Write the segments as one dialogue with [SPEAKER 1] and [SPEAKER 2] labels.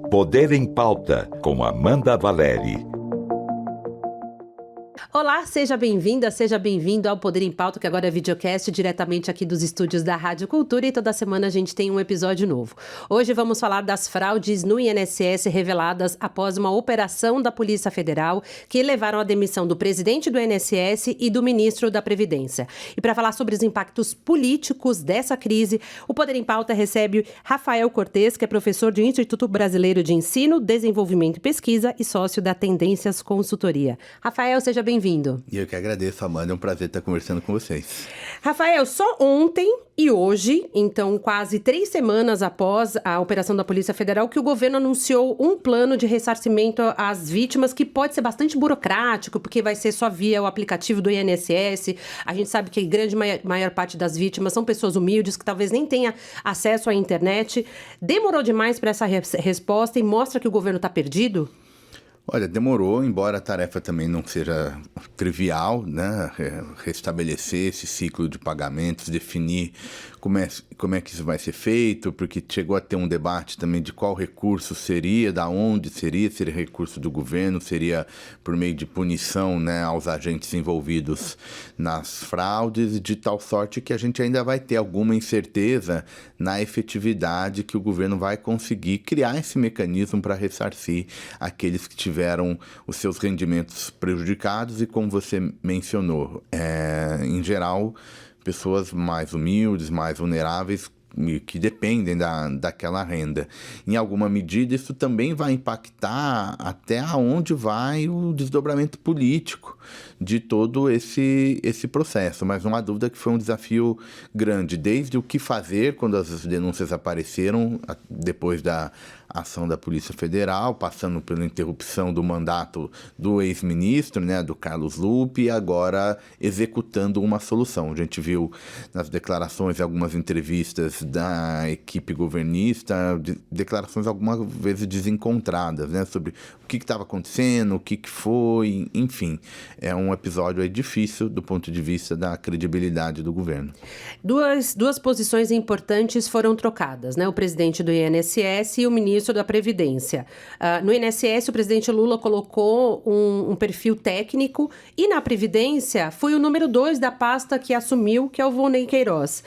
[SPEAKER 1] Poder em Pauta, com Amanda Valeri.
[SPEAKER 2] Olá, seja bem-vinda, seja bem-vindo ao Poder em Pauta, que agora é videocast, diretamente aqui dos estúdios da Rádio Cultura, e toda semana a gente tem um episódio novo. Hoje vamos falar das fraudes no INSS reveladas após uma operação da Polícia Federal que levaram à demissão do presidente do INSS e do ministro da Previdência. E para falar sobre os impactos políticos dessa crise, o Poder em Pauta recebe Rafael Cortes, que é professor do Instituto Brasileiro de Ensino, Desenvolvimento e Pesquisa e sócio da Tendências Consultoria. Rafael, seja bem-vindo.
[SPEAKER 3] E eu que agradeço, Amanda, é um prazer estar conversando com vocês.
[SPEAKER 2] Rafael, só ontem e hoje, então quase 3 semanas após a operação da Polícia Federal, que o governo anunciou um plano de ressarcimento às vítimas, que pode ser bastante burocrático, porque vai ser só via o aplicativo do INSS. A gente sabe que a grande maior parte das vítimas são pessoas humildes, que talvez nem tenham acesso à internet. Demorou demais para essa resposta e mostra que o governo está perdido?
[SPEAKER 3] Olha, demorou, embora a tarefa também não seja trivial, né? Restabelecer esse ciclo de pagamentos, definir como é que isso vai ser feito, porque chegou a ter um debate também de qual recurso seria, da onde seria recurso do governo, seria por meio de punição, né, aos agentes envolvidos nas fraudes, de tal sorte que a gente ainda vai ter alguma incerteza na efetividade que o governo vai conseguir criar esse mecanismo para ressarcir aqueles que tiveram os seus rendimentos prejudicados e, como você mencionou, em geral, pessoas mais humildes, mais vulneráveis, que dependem daquela renda. Em alguma medida, isso também vai impactar até aonde vai o desdobramento político de todo esse processo. Mas não há dúvida que foi um desafio grande, desde o que fazer quando as denúncias apareceram, depois da ação da Polícia Federal, passando pela interrupção do mandato do ex-ministro, né, do Carlos Lupe, e agora executando uma solução. A gente viu nas declarações, algumas entrevistas da equipe governista, declarações algumas vezes desencontradas, né, sobre o que estava acontecendo, o que foi, enfim. É um episódio aí difícil do ponto de vista da credibilidade do governo.
[SPEAKER 2] Duas posições importantes foram trocadas, né? O presidente do INSS e o ministro da Previdência. No INSS, o presidente Lula colocou um perfil técnico e na Previdência foi o número 2 da pasta que assumiu, que é o Volney Queiroz.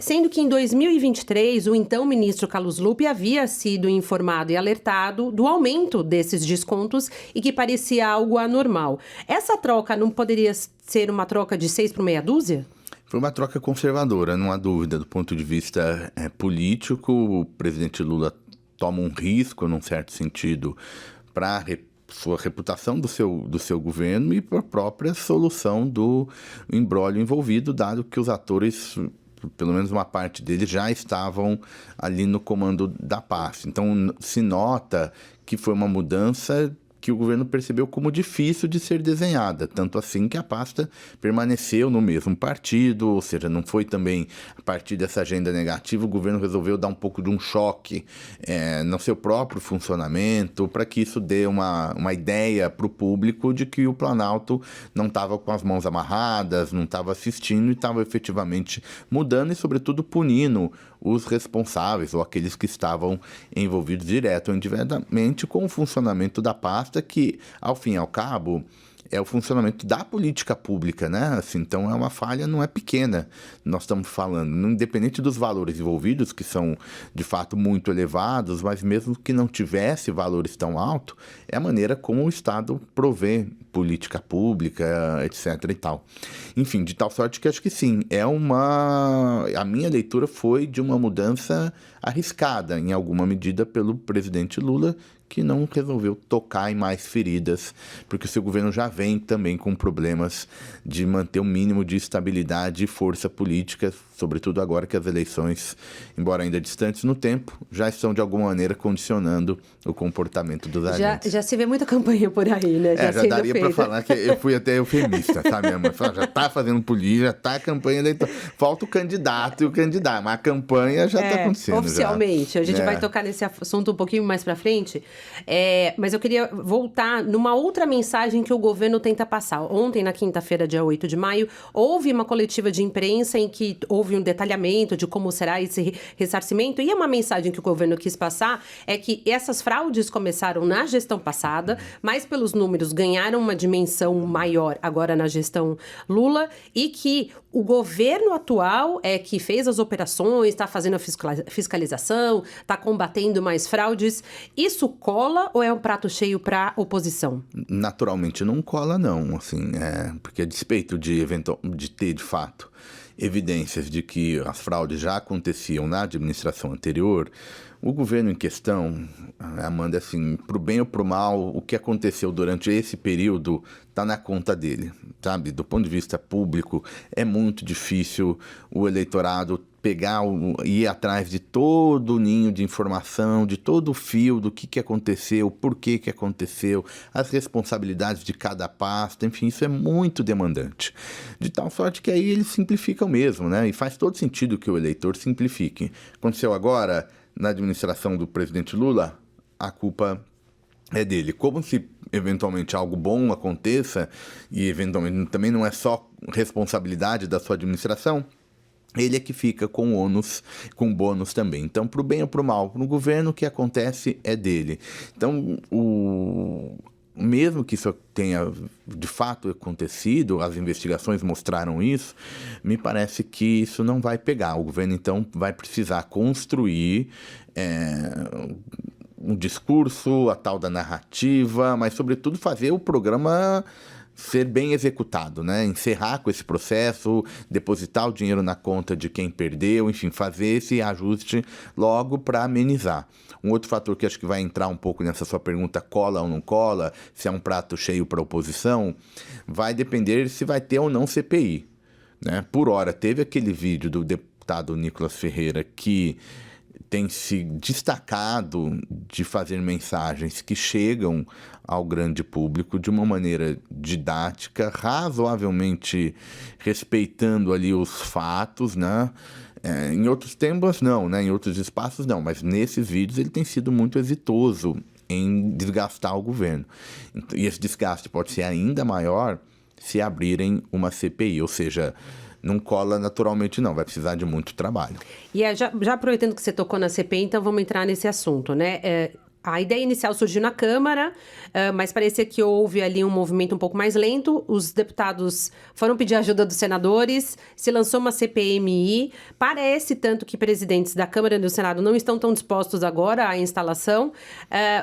[SPEAKER 2] Sendo que em 2023, o então ministro Carlos Lupe havia sido informado e alertado do aumento desses descontos e que parecia algo anormal. Essa troca não poderia ser uma troca de 6 por meia dúzia?
[SPEAKER 3] Foi uma troca conservadora, não há dúvida. Do ponto de vista político, o presidente Lula toma um risco, num certo sentido, para sua reputação do seu governo e para a própria solução do imbróglio envolvido, dado que os atores, pelo menos uma parte deles, já estavam ali no comando da pasta. Então, se nota que foi uma mudança que o governo percebeu como difícil de ser desenhada, tanto assim que a pasta permaneceu no mesmo partido, ou seja, não foi também a partir dessa agenda negativa, o governo resolveu dar um pouco de um choque no seu próprio funcionamento, para que isso dê uma ideia para o público de que o Planalto não estava com as mãos amarradas, não estava assistindo e estava efetivamente mudando e, sobretudo, punindo os responsáveis ou aqueles que estavam envolvidos direto ou indiretamente com o funcionamento da pasta, que, ao fim e ao cabo, é o funcionamento da política pública, né? Assim, então, é uma falha, não é pequena, nós estamos falando, independente dos valores envolvidos, que são, de fato, muito elevados, mas mesmo que não tivesse valores tão altos, é a maneira como o Estado provê política pública, etc. e tal. Enfim, de tal sorte que acho que sim, a minha leitura foi de uma mudança arriscada, em alguma medida, pelo presidente Lula, que não resolveu tocar em mais feridas, porque o seu governo já vem também com problemas de manter um mínimo de estabilidade e força política, sobretudo agora que as eleições, embora ainda distantes no tempo, já estão de alguma maneira condicionando o comportamento dos agentes.
[SPEAKER 2] Já se vê muita campanha por aí, né?
[SPEAKER 3] Já daria para falar que eu fui até eufemista, sabe? Minha mãe falou, já está fazendo política, já está a campanha eleitoral. Falta o candidato e o candidato, mas a campanha já está acontecendo.
[SPEAKER 2] Oficialmente. A gente vai tocar nesse assunto um pouquinho mais para frente. Mas eu queria voltar numa outra mensagem que o governo tenta passar. Ontem, na quinta-feira, dia 8 de maio, houve uma coletiva de imprensa em que houve houve um detalhamento de como será esse ressarcimento. E uma mensagem que o governo quis passar é que essas fraudes começaram na gestão passada, mas pelos números ganharam uma dimensão maior agora na gestão Lula, e que o governo atual é que fez as operações, está fazendo a fiscalização, está combatendo mais fraudes. Isso cola ou é um prato cheio para a oposição?
[SPEAKER 3] Naturalmente não cola, não. Assim, porque a despeito de ter, de fato, evidências de que as fraudes já aconteciam na administração anterior, o governo em questão, Amanda, assim, pro bem ou pro mal, o que aconteceu durante esse período está na conta dele, sabe? Do ponto de vista público, é muito difícil o eleitorado ir atrás de todo o ninho de informação, de todo o fio do que aconteceu, por que aconteceu, as responsabilidades de cada pasta, enfim, isso é muito demandante. De tal sorte que aí eles simplificam mesmo, né? E faz todo sentido que o eleitor simplifique. Aconteceu agora, na administração do presidente Lula, a culpa é dele. Como se eventualmente algo bom aconteça, e eventualmente também não é só responsabilidade da sua administração, ele é que fica com ônus, com bônus também. Então, para o bem ou para o mal, no governo, o que acontece é dele. Então, mesmo que isso tenha de fato acontecido, as investigações mostraram isso, me parece que isso não vai pegar. O governo, então, vai precisar construir um discurso, a tal da narrativa, mas, sobretudo, fazer o programa ser bem executado, né? Encerrar com esse processo, depositar o dinheiro na conta de quem perdeu, enfim, fazer esse ajuste logo para amenizar. Um outro fator que acho que vai entrar um pouco nessa sua pergunta, cola ou não cola, se é um prato cheio para a oposição, vai depender se vai ter ou não CPI, né? Por hora, teve aquele vídeo do deputado Nicolas Ferreira que tem se destacado de fazer mensagens que chegam ao grande público de uma maneira didática, razoavelmente respeitando ali os fatos, né? Em outros temas não, né? Em outros espaços não, mas nesses vídeos ele tem sido muito exitoso em desgastar o governo. E esse desgaste pode ser ainda maior se abrirem uma CPI, ou seja, não cola naturalmente não, vai precisar de muito trabalho.
[SPEAKER 2] E já aproveitando que você tocou na CPI, então vamos entrar nesse assunto, né? A ideia inicial surgiu na Câmara, mas parecia que houve ali um movimento um pouco mais lento. Os deputados foram pedir ajuda dos senadores, se lançou uma CPMI. Parece tanto que presidentes da Câmara e do Senado não estão tão dispostos agora à instalação,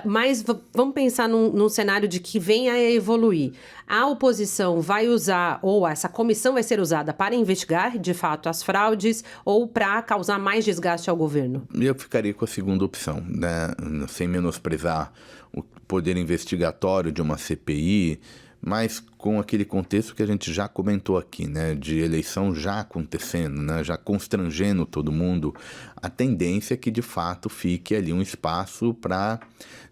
[SPEAKER 2] mas vamos pensar num cenário de que venha a evoluir. A oposição vai usar, ou essa comissão vai ser usada para investigar, de fato, as fraudes ou para causar mais desgaste ao governo?
[SPEAKER 3] Eu ficaria com a segunda opção, né? Sem menosprezar o poder investigatório de uma CPI, mas com aquele contexto que a gente já comentou aqui, né, de eleição já acontecendo, né, já constrangendo todo mundo, a tendência é que de fato fique ali um espaço para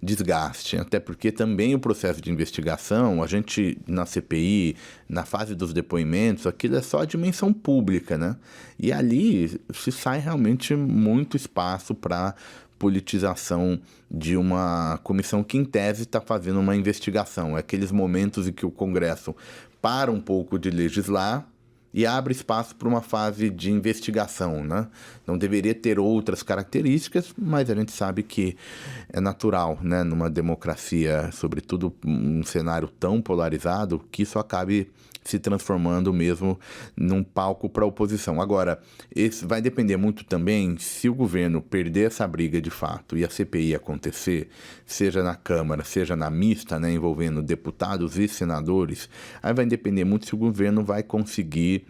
[SPEAKER 3] desgaste, até porque também o processo de investigação, a gente na CPI, na fase dos depoimentos, aquilo é só a dimensão pública, né, e ali se sai realmente muito espaço para politização de uma comissão que, em tese, está fazendo uma investigação. É aqueles momentos em que o Congresso para um pouco de legislar e abre espaço para uma fase de investigação, né? Não deveria ter outras características, mas a gente sabe que é natural, né, numa democracia, sobretudo um cenário tão polarizado, que isso acabe se transformando mesmo num palco para a oposição. Agora, isso vai depender muito também se o governo perder essa briga de fato e a CPI acontecer, seja na Câmara, seja na mista, né, envolvendo deputados e senadores, aí vai depender muito se o governo vai conseguir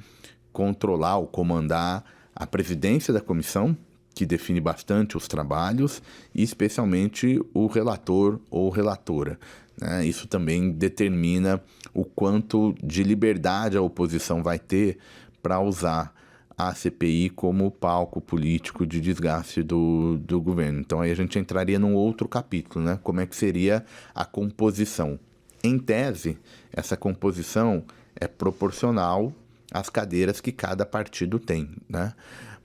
[SPEAKER 3] controlar ou comandar a presidência da comissão, que define bastante os trabalhos, e especialmente o relator ou relatora, né? Isso também determina o quanto de liberdade a oposição vai ter para usar a CPI como palco político de desgaste do governo. Então aí a gente entraria num outro capítulo, né? Como é que seria a composição? Em tese, essa composição é proporcional às cadeiras que cada partido tem, né?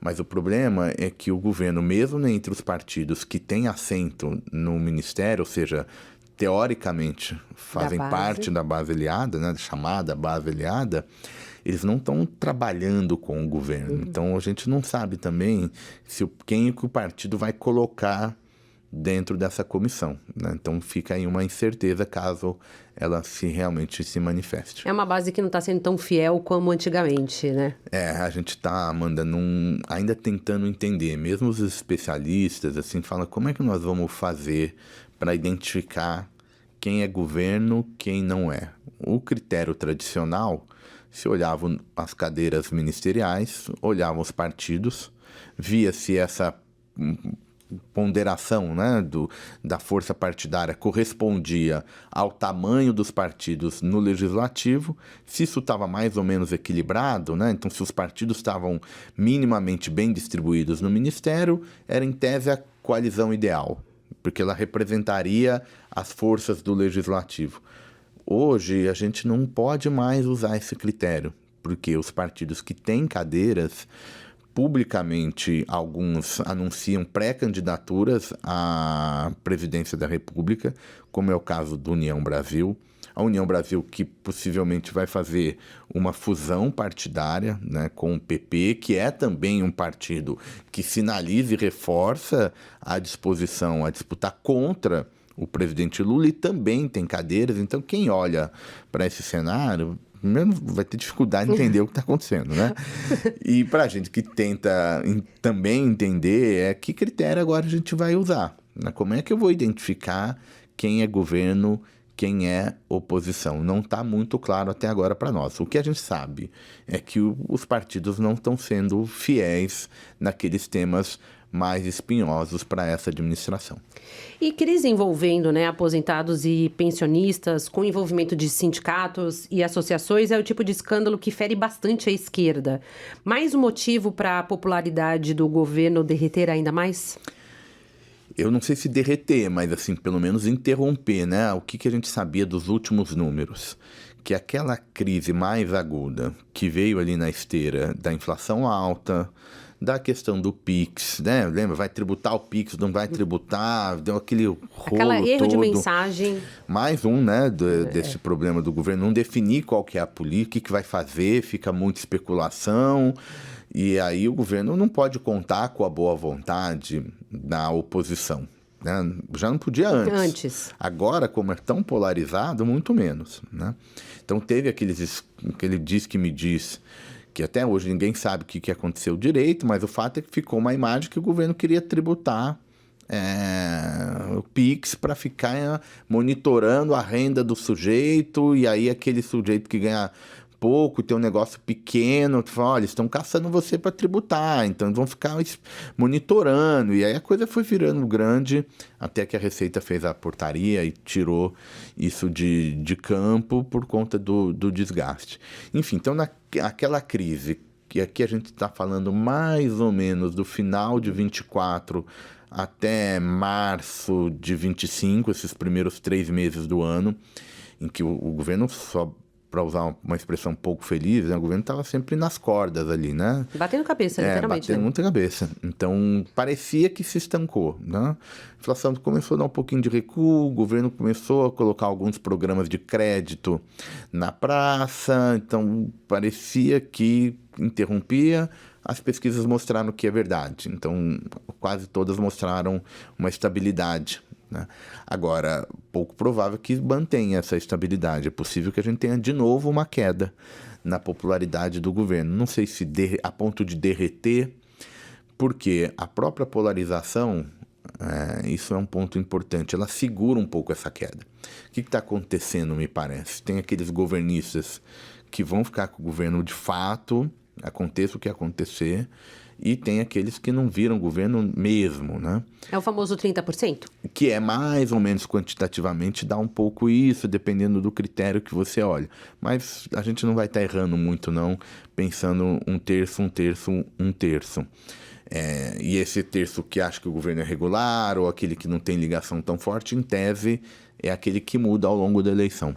[SPEAKER 3] Mas o problema é que o governo, mesmo entre os partidos que têm assento no ministério, ou seja, teoricamente fazem parte da base aliada, né, chamada base aliada, eles não estão trabalhando com o governo. Então, a gente não sabe também quem que o partido vai colocar dentro dessa comissão, né? Então, fica aí uma incerteza caso ela realmente se manifeste.
[SPEAKER 2] É uma base que não está sendo tão fiel como antigamente, né?
[SPEAKER 3] A gente está, Amanda, ainda tentando entender. Mesmo os especialistas, assim, falam como é que nós vamos fazer para identificar quem é governo, quem não é. O critério tradicional, se olhavam as cadeiras ministeriais, olhavam os partidos, via-se essa ponderação, né, da força partidária correspondia ao tamanho dos partidos no legislativo, se isso estava mais ou menos equilibrado, né, então se os partidos estavam minimamente bem distribuídos no ministério, era em tese a coalizão ideal, porque ela representaria as forças do legislativo. Hoje a gente não pode mais usar esse critério, porque os partidos que têm cadeiras, publicamente, alguns anunciam pré-candidaturas à presidência da República, como é o caso do União Brasil. A União Brasil que possivelmente vai fazer uma fusão partidária, né, com o PP, que é também um partido que sinaliza e reforça a disposição a disputar contra o presidente Lula e também tem cadeiras. Então, quem olha para esse cenário primeiro vai ter dificuldade de entender o que está acontecendo, né? E para a gente que tenta também entender, que critério agora a gente vai usar, né? Como é que eu vou identificar quem é governo, quem é oposição? Não está muito claro até agora para nós. O que a gente sabe é que os partidos não estão sendo fiéis naqueles temas mais espinhosos para essa administração.
[SPEAKER 2] E crise envolvendo, né, aposentados e pensionistas, com envolvimento de sindicatos e associações, é o tipo de escândalo que fere bastante a esquerda. Mais um motivo para a popularidade do governo derreter ainda mais?
[SPEAKER 3] Eu não sei se derreter, mas assim, pelo menos interromper, né? O que a gente sabia dos últimos números? Que aquela crise mais aguda que veio ali na esteira da inflação alta, da questão do Pix, né? Lembra? Vai tributar o Pix, não vai tributar, deu aquele rolo
[SPEAKER 2] Aquela erro
[SPEAKER 3] todo.
[SPEAKER 2] De mensagem.
[SPEAKER 3] Mais um, né, desse problema do governo, não definir qual que é a política, o que vai fazer, fica muita especulação, e aí o governo não pode contar com a boa vontade da oposição, né? Já não podia antes. Agora, como é tão polarizado, muito menos, né? Então teve aquele diz que me diz, que até hoje ninguém sabe o que aconteceu direito, mas o fato é que ficou uma imagem que o governo queria tributar o Pix para ficar monitorando a renda do sujeito, e aí aquele sujeito que ganha pouco, tem um negócio pequeno, tu fala, olha, estão caçando você para tributar, então vão ficar monitorando, e aí a coisa foi virando grande, até que a Receita fez a portaria e tirou isso de campo por conta do desgaste. Enfim, então naquela crise, que aqui a gente está falando mais ou menos do final de 24 até março de 25, esses primeiros 3 meses do ano, em que o governo só, para usar uma expressão um pouco feliz, né? O governo estava sempre nas cordas ali, né?
[SPEAKER 2] Batendo cabeça, literalmente.
[SPEAKER 3] Batendo muita cabeça. Então, parecia que se estancou, né? A inflação começou a dar um pouquinho de recuo, o governo começou a colocar alguns programas de crédito na praça, então parecia que interrompia. As pesquisas mostraram que é verdade, então quase todas mostraram uma estabilidade, né? Agora, pouco provável que mantenha essa estabilidade. É possível que a gente tenha de novo uma queda na popularidade do governo. Não sei se a ponto de derreter, porque a própria polarização, isso é um ponto importante, ela segura um pouco essa queda. O que está acontecendo, me parece? Tem aqueles governistas que vão ficar com o governo de fato, aconteça o que acontecer, e tem aqueles que não viram governo mesmo, né?
[SPEAKER 2] É o famoso 30%? Que
[SPEAKER 3] é mais ou menos quantitativamente, dá um pouco isso, dependendo do critério que você olha. Mas a gente não vai estar errando muito, não, pensando um terço. E esse terço que acha que o governo é regular, ou aquele que não tem ligação tão forte, em tese, é aquele que muda ao longo da eleição.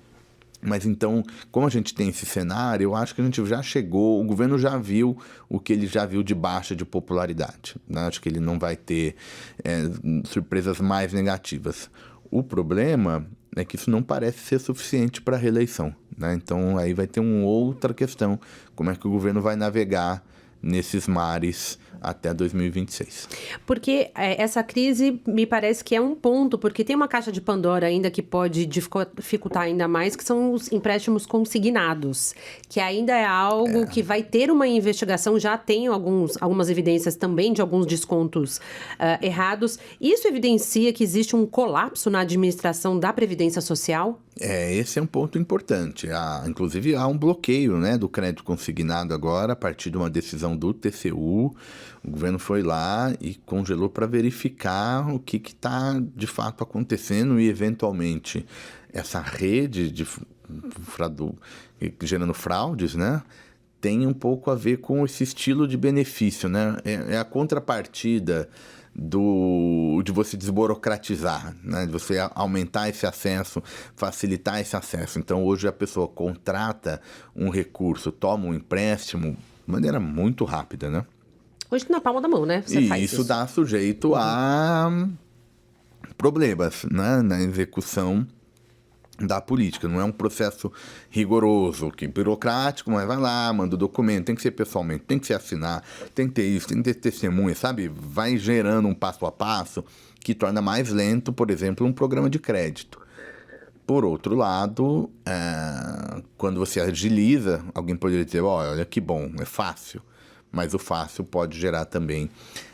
[SPEAKER 3] Mas então, como a gente tem esse cenário, eu acho que a gente já chegou, o governo já viu o que ele já viu de baixa de popularidade, né? Acho que ele não vai ter surpresas mais negativas. O problema é que isso não parece ser suficiente para a reeleição. né? Então, aí vai ter uma outra questão, como é que o governo vai navegar nesses mares até 2026.
[SPEAKER 2] Porque essa crise me parece que é um ponto, porque tem uma caixa de Pandora ainda que pode dificultar ainda mais, que são os empréstimos consignados, que ainda é algo que vai ter uma investigação, já tem algumas evidências também de alguns descontos errados. Isso evidencia que existe um colapso na administração da Previdência Social?
[SPEAKER 3] Esse é um ponto importante. Inclusive, há um bloqueio, né, do crédito consignado agora, a partir de uma decisão do TCU. O governo foi lá e congelou para verificar o que está, de fato, acontecendo e, eventualmente, essa rede gerando fraudes, né, tem um pouco a ver com esse estilo de benefício, né? É a contrapartida de você desburocratizar, né? De você aumentar esse acesso, facilitar esse acesso. Então, hoje a pessoa contrata um recurso, toma um empréstimo de maneira muito rápida, né?
[SPEAKER 2] Hoje na palma da mão, né? Você faz
[SPEAKER 3] isso dá sujeito a problemas, né, na execução da política. Não é um processo rigoroso, burocrático, mas vai lá, manda o documento, tem que ser pessoalmente, tem que ser assinar, tem que ter isso, tem que ter testemunha, sabe? Vai gerando um passo a passo que torna mais lento, por exemplo, um programa de crédito. Por outro lado, quando você agiliza, alguém poderia dizer, olha que bom, é fácil. Mas o fácil pode gerar também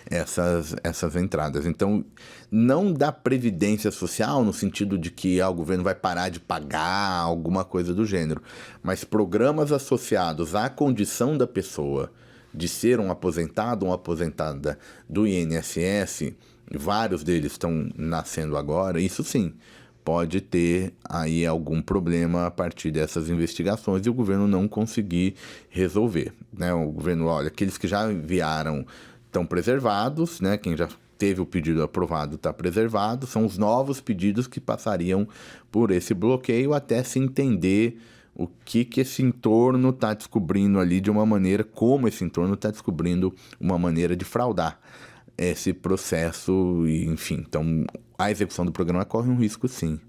[SPEAKER 3] essas entradas. Então, não da previdência social, no sentido de que o governo vai parar de pagar, alguma coisa do gênero, mas programas associados à condição da pessoa de ser um aposentado ou uma aposentada do INSS, vários deles estão nascendo agora, isso sim, pode ter aí algum problema a partir dessas investigações e o governo não conseguir resolver, né? O governo, olha, aqueles que já enviaram estão preservados, né? Quem já teve o pedido aprovado está preservado, são os novos pedidos que passariam por esse bloqueio até se entender o que esse entorno está descobrindo ali de uma maneira, como esse entorno está descobrindo uma maneira de fraudar esse processo, e, enfim, então a execução do programa corre um risco, sim.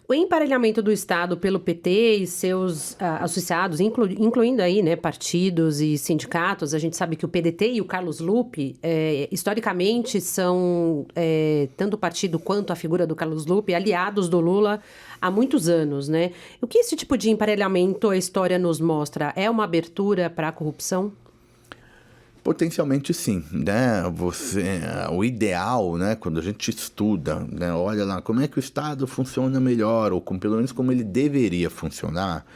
[SPEAKER 2] O emparelhamento do Estado pelo PT e seus associados, incluindo aí, né, partidos e sindicatos, a gente sabe que o PDT e o Carlos Lupe, historicamente, são, tanto o partido quanto a figura do Carlos Lupe, aliados do Lula há muitos anos, né? O que esse tipo de emparelhamento a história nos mostra? É uma abertura para a corrupção?
[SPEAKER 3] Potencialmente sim, né? O ideal, né, quando a gente estuda, né, olha lá como é que o Estado funciona melhor, ou pelo menos como ele deveria funcionar,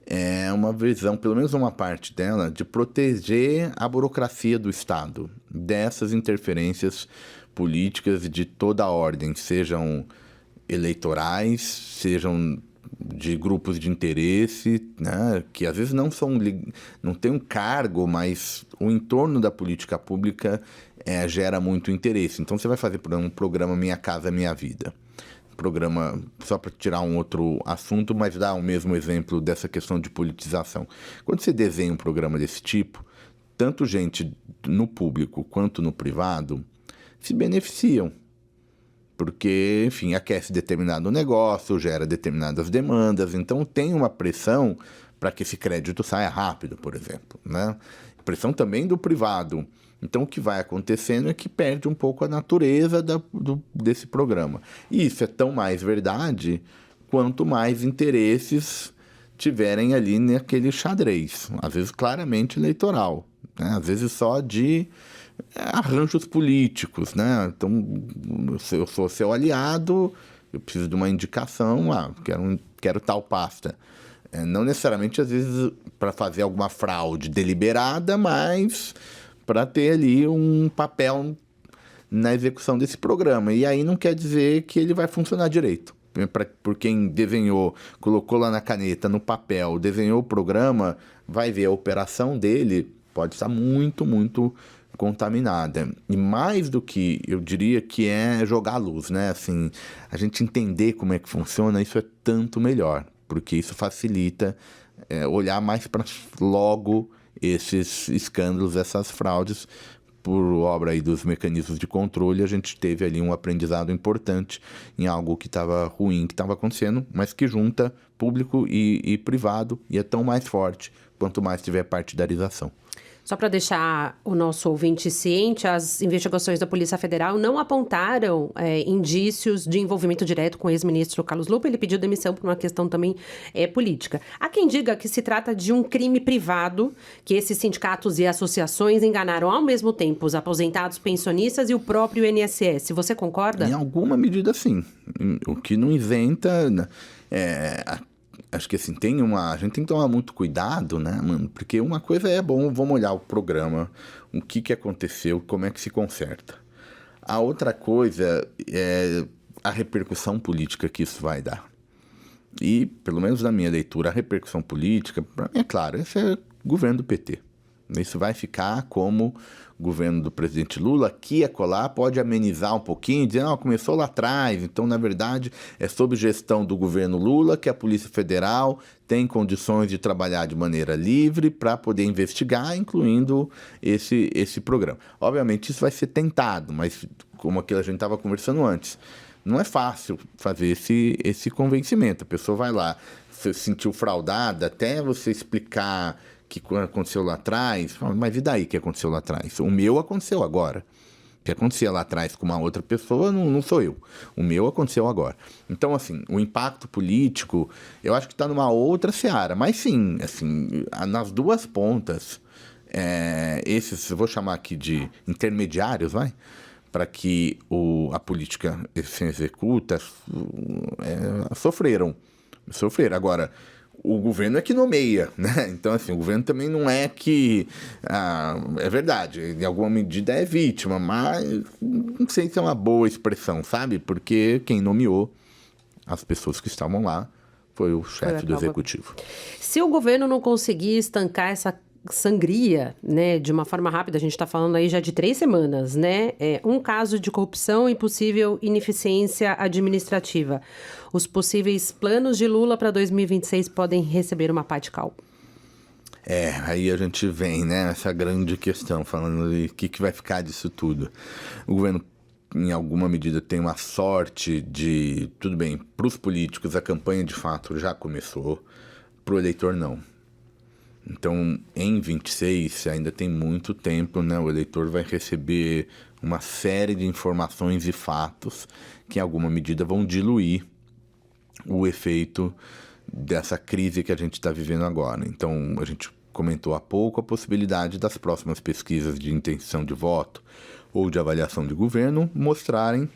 [SPEAKER 3] é uma visão, pelo menos uma parte dela, de proteger a burocracia do Estado dessas interferências políticas de toda a ordem, sejam eleitorais, sejam de grupos de interesse, né, que às vezes não tem um cargo, mas o entorno da política pública gera muito interesse. Então você vai fazer um programa Minha Casa Minha Vida. Programa, só para tirar um outro assunto, mas dar o mesmo exemplo dessa questão de politização. Quando você desenha um programa desse tipo, tanto gente no público quanto no privado se beneficiam. Porque, enfim, aquece determinado negócio, gera determinadas demandas, então tem uma pressão para que esse crédito saia rápido, por exemplo, né? Pressão também do privado. Então, o que vai acontecendo é que perde um pouco a natureza desse programa. E isso é tão mais verdade quanto mais interesses tiverem ali naquele xadrez, às vezes claramente eleitoral, né? Às vezes só de arranjos políticos, né? Então, eu sou seu aliado, eu preciso de uma indicação, quero tal pasta. Não necessariamente, às vezes, para fazer alguma fraude deliberada, mas para ter ali um papel na execução desse programa. E aí não quer dizer que ele vai funcionar direito. Por quem desenhou, colocou lá na caneta, no papel, desenhou o programa, vai ver a operação dele, pode estar muito, muito contaminada. E mais do que, eu diria que é jogar a luz, né? Assim, a gente entender como é que funciona, isso é tanto melhor, porque isso facilita olhar mais para logo esses escândalos, essas fraudes, por obra aí dos mecanismos de controle, a gente teve ali um aprendizado importante em algo que estava ruim, que estava acontecendo, mas que junta público e privado e é tão mais forte quanto mais tiver partidarização.
[SPEAKER 2] Só para deixar o nosso ouvinte ciente, as investigações da Polícia Federal não apontaram indícios de envolvimento direto com o ex-ministro Carlos Lupe. Ele pediu demissão por uma questão também política. Há quem diga que se trata de um crime privado, que esses sindicatos e associações enganaram ao mesmo tempo os aposentados, pensionistas e o próprio INSS. Você concorda?
[SPEAKER 3] Em alguma medida, sim. O que não isenta... Acho que assim, a gente tem que tomar muito cuidado, né, mano? Porque uma coisa é bom, vamos olhar o programa, o que aconteceu, como é que se conserta. A outra coisa é a repercussão política que isso vai dar. E, pelo menos na minha leitura, a repercussão política, para mim é claro, esse é o governo do PT. Isso vai ficar como governo do presidente Lula, aqui e acolá pode amenizar um pouquinho, dizer, não, começou lá atrás, então, na verdade, é sob gestão do governo Lula que a Polícia Federal tem condições de trabalhar de maneira livre para poder investigar, incluindo esse programa. Obviamente, isso vai ser tentado, mas como aquilo a gente estava conversando antes, não é fácil fazer esse convencimento. A pessoa vai lá, se sentiu fraudada, até você explicar que aconteceu lá atrás, mas e daí que aconteceu lá atrás? O meu aconteceu agora. O que acontecia lá atrás com uma outra pessoa não sou eu. O meu aconteceu agora. Então, assim, o impacto político, eu acho que está numa outra seara. Mas sim, assim, nas duas pontas, esses, eu vou chamar aqui de intermediários, para que a política se executa, sofreram. Agora, o governo é que nomeia, né? Então, assim, o governo também não é que... é verdade, em alguma medida é vítima, mas não sei se é uma boa expressão, sabe? Porque quem nomeou as pessoas que estavam lá foi o chefe do executivo.
[SPEAKER 2] Se o governo não conseguir estancar essa sangria, né, de uma forma rápida, a gente está falando aí já de 3 semanas, né? Um caso de corrupção e possível ineficiência administrativa. Os possíveis planos de Lula para 2026 podem receber uma pá de cal.
[SPEAKER 3] Aí a gente vem, né, essa grande questão, falando de o que vai ficar disso tudo. O governo, em alguma medida, tem uma sorte de... Tudo bem, para os políticos a campanha de fato já começou, para o eleitor não. Então, em 26, ainda tem muito tempo, né? O eleitor vai receber uma série de informações e fatos que, em alguma medida, vão diluir o efeito dessa crise que a gente está vivendo agora. Então, a gente comentou há pouco a possibilidade das próximas pesquisas de intenção de voto ou de avaliação de governo mostrarem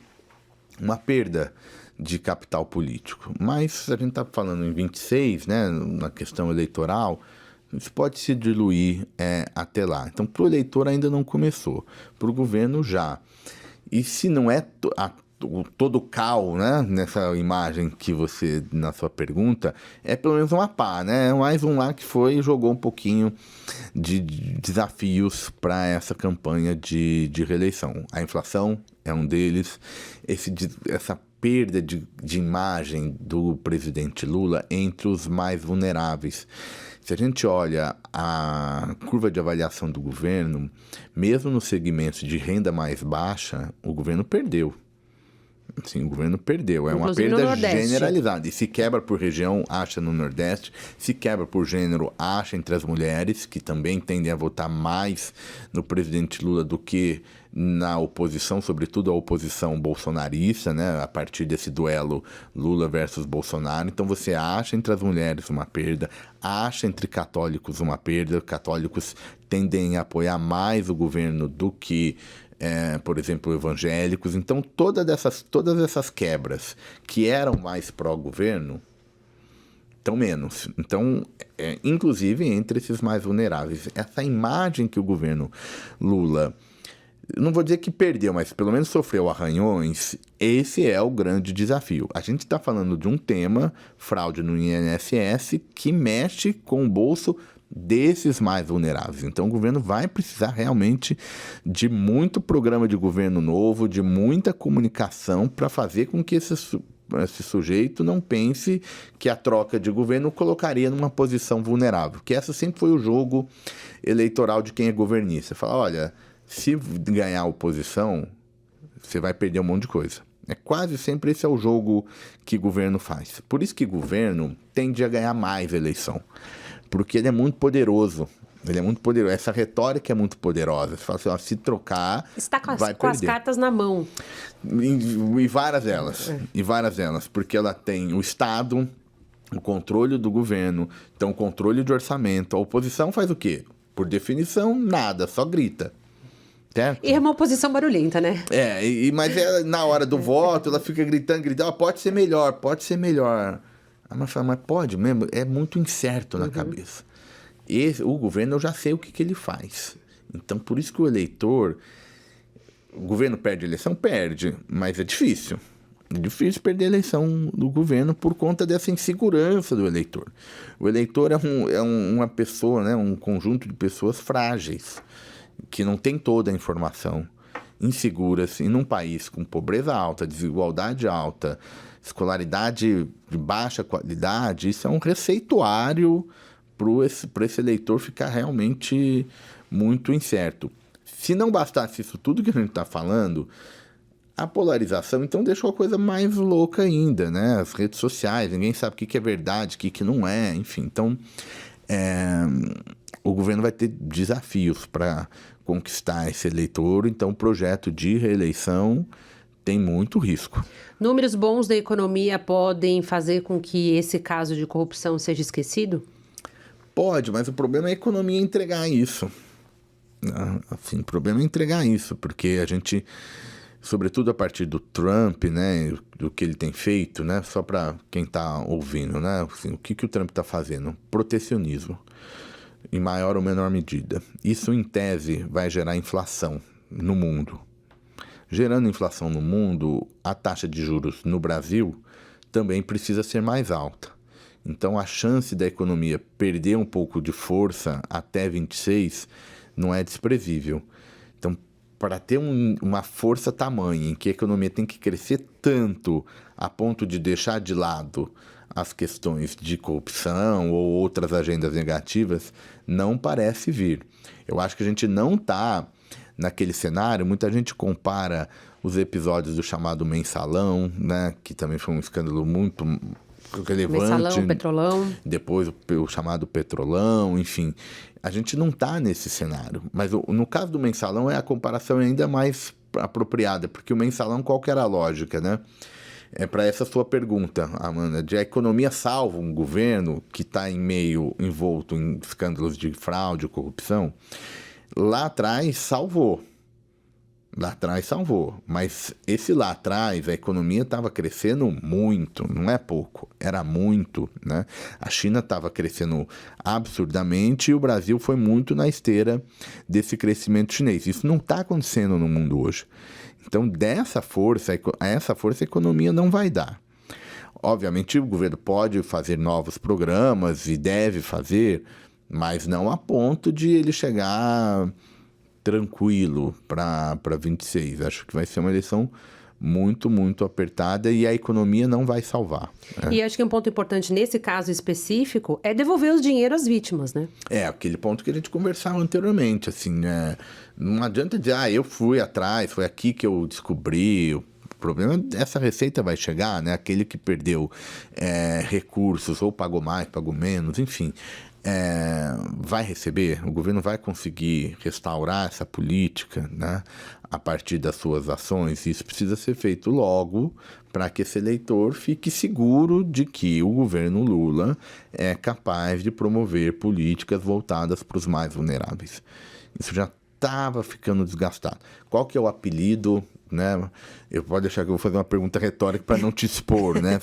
[SPEAKER 3] uma perda de capital político. Mas a gente está falando em 26, né? Na questão eleitoral... Isso pode se diluir até lá. Então, para o eleitor ainda não começou. Para o governo, já. E se não é todo o cal, né, nessa imagem que você, na sua pergunta, é pelo menos uma pá, né? Mais um lá que foi e jogou um pouquinho de desafios para essa campanha de reeleição. A inflação é um deles. Essa perda de imagem do presidente Lula entre os mais vulneráveis. Se a gente olha a curva de avaliação do governo, mesmo nos segmentos de renda mais baixa, o governo perdeu. Sim, o governo perdeu. É uma perda generalizada. E se quebra por região, acha no Nordeste. Se quebra por gênero, acha entre as mulheres, que também tendem a votar mais no presidente Lula do que na oposição, sobretudo a oposição bolsonarista, né? A partir desse duelo Lula versus Bolsonaro. Então você acha entre as mulheres uma perda, acha entre católicos uma perda. Católicos tendem a apoiar mais o governo do que... por exemplo, evangélicos. Então, todas essas quebras que eram mais pró-governo, estão menos. Então, inclusive entre esses mais vulneráveis. Essa imagem que o governo Lula, não vou dizer que perdeu, mas pelo menos sofreu arranhões, esse é o grande desafio. A gente está falando de um tema, fraude no INSS, que mexe com o bolso desses mais vulneráveis. Então o governo vai precisar realmente de muito programa de governo novo, de muita comunicação para fazer com que esse sujeito não pense que a troca de governo o colocaria numa posição vulnerável, que essa sempre foi o jogo eleitoral de quem é governista. Fala, olha, Se ganhar a oposição, você vai perder um monte de coisa. Quase sempre esse é o jogo que governo faz. Por isso que governo tende a ganhar mais eleição. Porque ele é muito poderoso. Ele é muito poderoso. Essa retórica é muito poderosa. Você fala assim, ó, se trocar,
[SPEAKER 2] Está com
[SPEAKER 3] vai perder.
[SPEAKER 2] as cartas na mão.
[SPEAKER 3] E várias delas. E várias delas. Porque ela tem o Estado, o controle do governo, então o controle de orçamento. A oposição faz o quê? Por definição, nada, só grita. Certo?
[SPEAKER 2] E é uma oposição barulhenta, né?
[SPEAKER 3] Mas na hora do voto, ela fica gritando, pode ser melhor, pode ser melhor. Mas pode mesmo? É muito incerto na cabeça. O governo, eu já sei o que ele faz. Então, por isso que o eleitor... O governo perde a eleição? Perde, mas é difícil. É difícil perder a eleição do governo por conta dessa insegurança do eleitor. O eleitor é uma pessoa, né, um conjunto de pessoas frágeis, que não tem toda a informação, inseguras, e num país com pobreza alta, desigualdade alta, escolaridade de baixa qualidade, isso é um receituário para esse eleitor ficar realmente muito incerto. Se não bastasse isso tudo que a gente está falando, a polarização, então, deixou a coisa mais louca ainda, né? As redes sociais, ninguém sabe o que é verdade, o que não é, enfim. Então, o governo vai ter desafios para conquistar esse eleitor, então o projeto de reeleição tem muito risco.
[SPEAKER 2] Números bons da economia podem fazer com que esse caso de corrupção seja esquecido?
[SPEAKER 3] Pode, mas o problema é a economia entregar isso. Assim, o problema é entregar isso, porque a gente, sobretudo a partir do Trump, né, do que ele tem feito, né, só para quem está ouvindo, né, assim, o que o Trump está fazendo? Protecionismo, em maior ou menor medida. Isso, em tese, vai gerar inflação no mundo. Gerando inflação no mundo, a taxa de juros no Brasil também precisa ser mais alta. Então, a chance da economia perder um pouco de força até 26 não é desprezível. Então, para ter uma força tamanha em que a economia tem que crescer tanto a ponto de deixar de lado as questões de corrupção ou outras agendas negativas, não parece vir. Eu acho que a gente não está naquele cenário. Muita gente compara os episódios do chamado Mensalão, né, que também foi um escândalo muito relevante.
[SPEAKER 2] Mensalão, Petrolão.
[SPEAKER 3] Depois o chamado Petrolão, enfim. A gente não está nesse cenário. Mas no caso do Mensalão, a comparação é ainda mais apropriada, porque o Mensalão, qual que era a lógica, né? É para essa sua pergunta, Amanda, de a economia salva um governo que está envolto em escândalos de fraude e corrupção. Lá atrás salvou, mas esse lá atrás a economia estava crescendo muito, não é pouco, era muito, né? A China estava crescendo absurdamente e o Brasil foi muito na esteira desse crescimento chinês. Isso não está acontecendo no mundo hoje. Então, essa força a economia não vai dar. Obviamente, o governo pode fazer novos programas e deve fazer, mas não a ponto de ele chegar tranquilo para 26. Acho que vai ser uma eleição muito, muito apertada e a economia não vai salvar.
[SPEAKER 2] E acho que um ponto importante nesse caso específico é devolver os dinheiros às vítimas, né?
[SPEAKER 3] Aquele ponto que a gente conversava anteriormente, assim, né? Não adianta dizer, eu fui atrás, foi aqui que eu descobri. O problema é essa receita vai chegar, né? Aquele que perdeu recursos, ou pagou mais, pagou menos, enfim, vai receber, o governo vai conseguir restaurar essa política, né, a partir das suas ações. Isso precisa ser feito logo para que esse eleitor fique seguro de que o governo Lula é capaz de promover políticas voltadas para os mais vulneráveis. Isso já estava ficando desgastado. Qual que é o apelido, né? Eu pode deixar que eu vou fazer uma pergunta retórica para não te expor, né?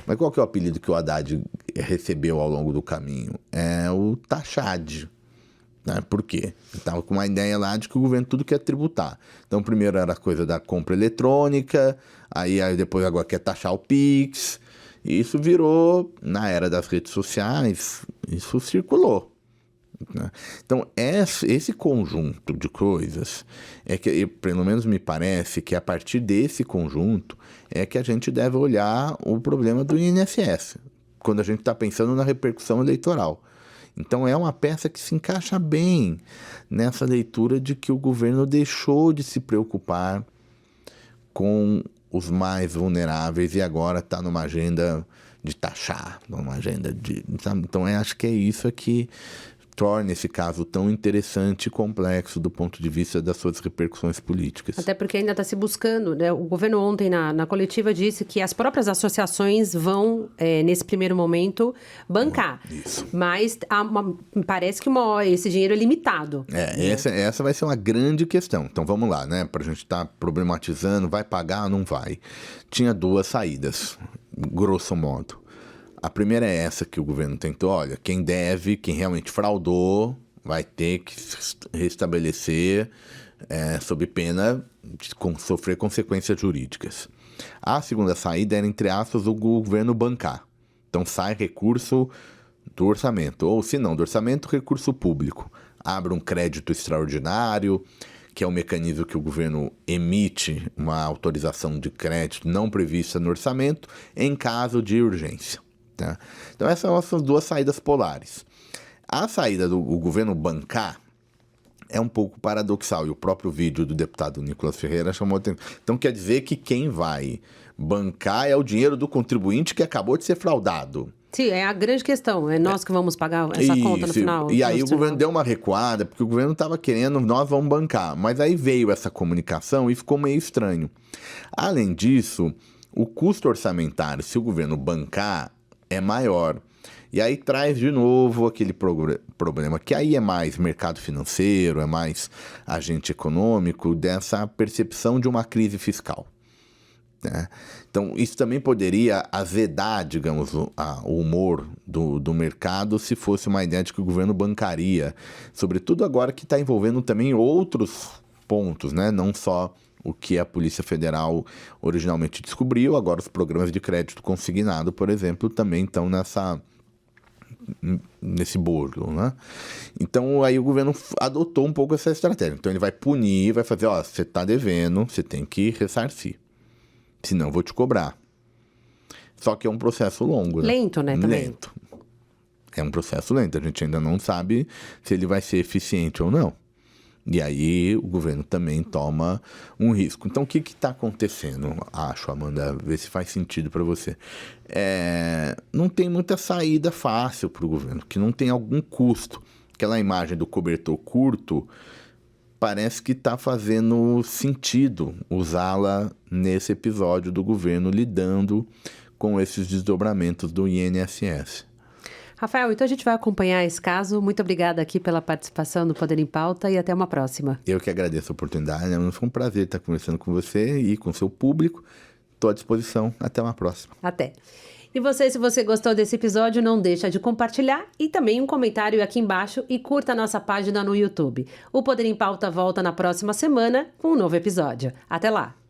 [SPEAKER 3] Mas qual que é o apelido que o Haddad recebeu ao longo do caminho? É o taxade. Né? Por quê? Ele estava com uma ideia lá de que o governo tudo quer tributar. Então, primeiro era a coisa da compra eletrônica, aí depois agora quer taxar o Pix. E isso virou, na era das redes sociais, isso circulou. Então, esse conjunto de coisas é que, pelo menos me parece, que a partir desse conjunto é que a gente deve olhar o problema do INSS, quando a gente está pensando na repercussão eleitoral. Então é uma peça que se encaixa bem nessa leitura de que o governo deixou de se preocupar com os mais vulneráveis e agora está numa agenda de taxar, numa agenda de... Sabe? Então acho que é isso que torna esse caso tão interessante e complexo do ponto de vista das suas repercussões políticas.
[SPEAKER 2] Até porque ainda está se buscando, né? O governo ontem na coletiva disse que as próprias associações vão, nesse primeiro momento, bancar.
[SPEAKER 3] Isso.
[SPEAKER 2] Mas parece que esse dinheiro é limitado.
[SPEAKER 3] Essa vai ser uma grande questão. Então vamos lá, né? Para a gente estar problematizando, vai pagar ou não vai? Tinha duas saídas, grosso modo. A primeira é essa que o governo tentou, olha, quem deve, quem realmente fraudou, vai ter que restabelecer sob pena de sofrer consequências jurídicas. A segunda saída era, entre aspas, o governo bancar. Então sai recurso do orçamento, ou se não do orçamento, recurso público. Abre um crédito extraordinário, que é um mecanismo que o governo emite uma autorização de crédito não prevista no orçamento em caso de urgência. Tá? Então essas são as duas saídas polares. A saída do governo bancar é um pouco paradoxal, e o próprio vídeo do deputado Nicolas Ferreira chamou a atenção. Então quer dizer que quem vai bancar é o dinheiro do contribuinte que acabou de ser fraudado.
[SPEAKER 2] Sim, é a grande questão. É nós que vamos pagar essa conta no final.
[SPEAKER 3] E aí o governo deu uma recuada, porque o governo estava querendo, nós vamos bancar. Mas aí veio essa comunicação e ficou meio estranho. Além disso, o custo orçamentário, se o governo bancar, é maior. E aí traz de novo aquele problema, que aí é mais mercado financeiro, é mais agente econômico, dessa percepção de uma crise fiscal. Né? Então, isso também poderia azedar, digamos, o humor do mercado se fosse uma ideia de que o governo bancaria, sobretudo agora que está envolvendo também outros pontos, né? Não só o que a Polícia Federal originalmente descobriu, agora os programas de crédito consignado, por exemplo, também estão nesse bolo, né? Então, aí o governo adotou um pouco essa estratégia. Então, ele vai punir, vai fazer, você está devendo, você tem que ressarcir. Senão, eu vou te cobrar. Só que é um processo longo, né?
[SPEAKER 2] Lento, né? Também.
[SPEAKER 3] Lento. É um processo lento. A gente ainda não sabe se ele vai ser eficiente ou não. E aí o governo também toma um risco. Então, o que está acontecendo? Acho, Amanda, ver se faz sentido para você. Não tem muita saída fácil para o governo, que não tem algum custo. Aquela imagem do cobertor curto parece que está fazendo sentido usá-la nesse episódio do governo lidando com esses desdobramentos do INSS.
[SPEAKER 2] Rafael, então a gente vai acompanhar esse caso. Muito obrigada aqui pela participação do Poder em Pauta e até uma próxima.
[SPEAKER 3] Eu que agradeço a oportunidade, foi um prazer estar conversando com você e com o seu público. Estou à disposição. Até uma próxima.
[SPEAKER 2] Até. E você, se você gostou desse episódio, não deixa de compartilhar e também um comentário aqui embaixo e curta a nossa página no YouTube. O Poder em Pauta volta na próxima semana com um novo episódio. Até lá!